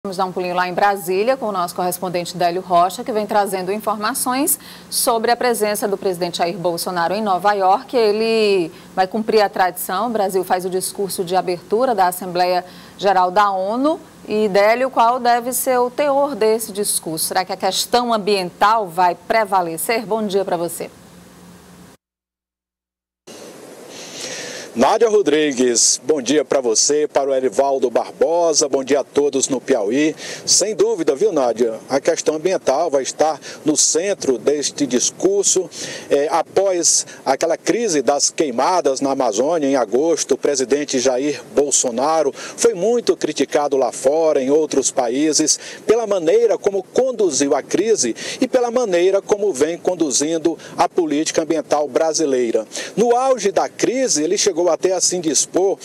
Vamos dar um pulinho lá em Brasília com o nosso correspondente Délio Rocha, que vem trazendo informações sobre a presença do presidente Jair Bolsonaro em Nova York. Ele vai cumprir a tradição. O Brasil faz o discurso de abertura da Assembleia Geral da ONU. E, Délio, qual deve ser o teor desse discurso? Será que a questão ambiental vai prevalecer? Bom dia para você. Nádia Rodrigues, bom dia para você, para o Erivaldo Barbosa, bom dia a todos no Piauí. Sem dúvida, viu, Nádia? A questão ambiental vai estar no centro deste discurso. Após aquela crise das queimadas na Amazônia em agosto, o presidente Jair Bolsonaro foi muito criticado lá fora, em outros países, pela maneira como conduziu a crise e pela maneira como vem conduzindo a política ambiental brasileira. No auge da crise, ele chegou até assim dispor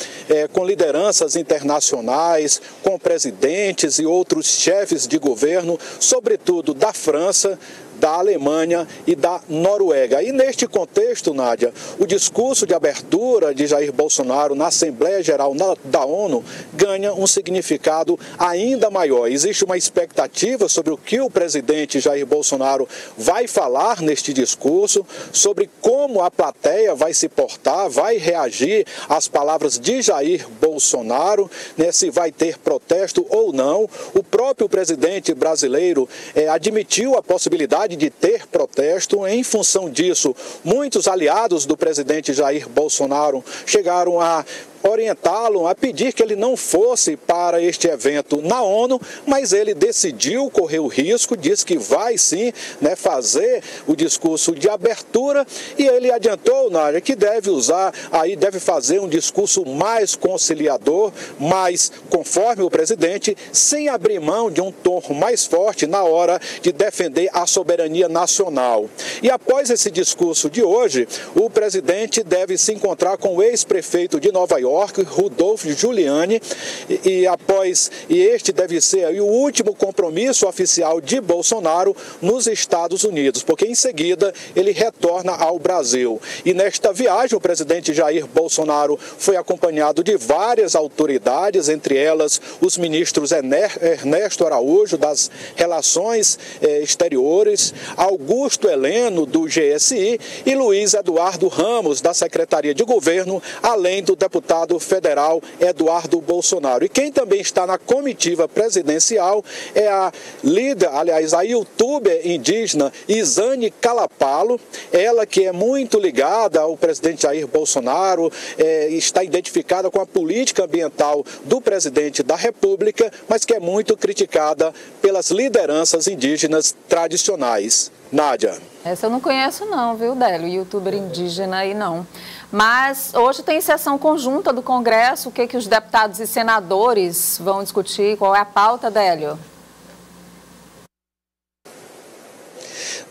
com lideranças internacionais, com presidentes e outros chefes de governo, sobretudo da França, da Alemanha e da Noruega. E neste contexto, Nádia, o discurso de abertura de Jair Bolsonaro na Assembleia Geral da ONU ganha um significado ainda maior. Existe uma expectativa sobre o que o presidente Jair Bolsonaro vai falar neste discurso, sobre como a plateia vai se portar, vai reagir às palavras de Jair Bolsonaro, né, se vai ter protesto ou não. O próprio presidente brasileiro admitiu a possibilidade de ter protesto. Em função disso, muitos aliados do presidente Jair Bolsonaro chegaram a orientá-lo, a pedir que ele não fosse para este evento na ONU, mas ele decidiu correr o risco, disse que vai sim, né, fazer o discurso de abertura, e ele adiantou, Nádia, que deve fazer um discurso mais conciliador, mas conforme o presidente, sem abrir mão de um tom mais forte na hora de defender a soberania nacional. E após esse discurso de hoje, o presidente deve se encontrar com o ex-prefeito de Nova York, Rudolph Giuliani, e este deve ser o último compromisso oficial de Bolsonaro nos Estados Unidos, porque em seguida ele retorna ao Brasil. E nesta viagem, o presidente Jair Bolsonaro foi acompanhado de várias autoridades, entre elas os ministros Ernesto Araújo, das Relações Exteriores, Augusto Heleno, do GSI, e Luiz Eduardo Ramos, da Secretaria de Governo, além do deputado federal Eduardo Bolsonaro. E quem também está na comitiva presidencial é a líder, aliás, a youtuber indígena Isane Calapalo, ela que é muito ligada ao presidente Jair Bolsonaro, está identificada com a política ambiental do presidente da República, mas que é muito criticada pelas lideranças indígenas tradicionais. Nádia. Essa eu não conheço não, viu, Délio? Youtuber indígena aí não. Mas hoje tem sessão conjunta do Congresso. O que os deputados e senadores vão discutir? Qual é a pauta, Délio?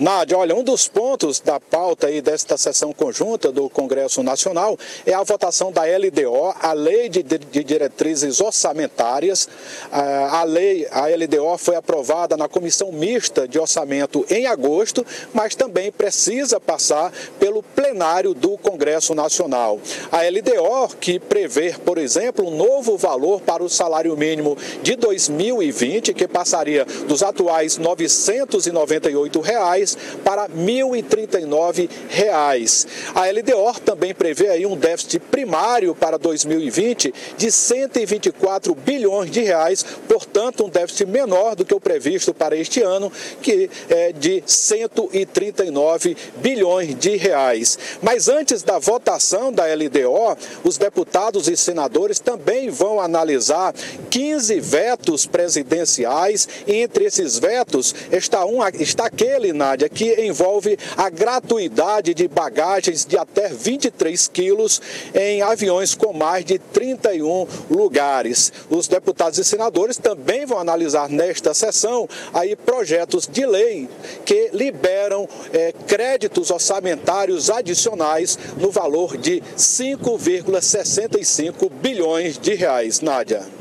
Nádia, olha, um dos pontos da pauta aí desta sessão conjunta do Congresso Nacional é a votação da LDO, a Lei de Diretrizes Orçamentárias. A LDO foi aprovada na Comissão Mista de Orçamento em agosto, mas também precisa passar pelo plenário do Congresso Nacional. A LDO, que prevê, por exemplo, um novo valor para o salário mínimo de 2020, que passaria dos atuais R$ 998 para R$ 1.039. A LDO também prevê aí um déficit primário para 2020 de 124 bilhões de reais, portanto um déficit menor do que o previsto para este ano, que é de 139 bilhões de reais. Mas antes da votação da LDO, os deputados e senadores também vão analisar 15 vetos presidenciais, e entre esses vetos está aquele, Nádia, que envolve a gratuidade de bagagens de até 23 quilos em aviões com mais de 31 lugares. Os deputados e senadores também vão analisar nesta sessão aí projetos de lei que liberam créditos orçamentários adicionais no valor de 5,65 bilhões de reais. Nádia.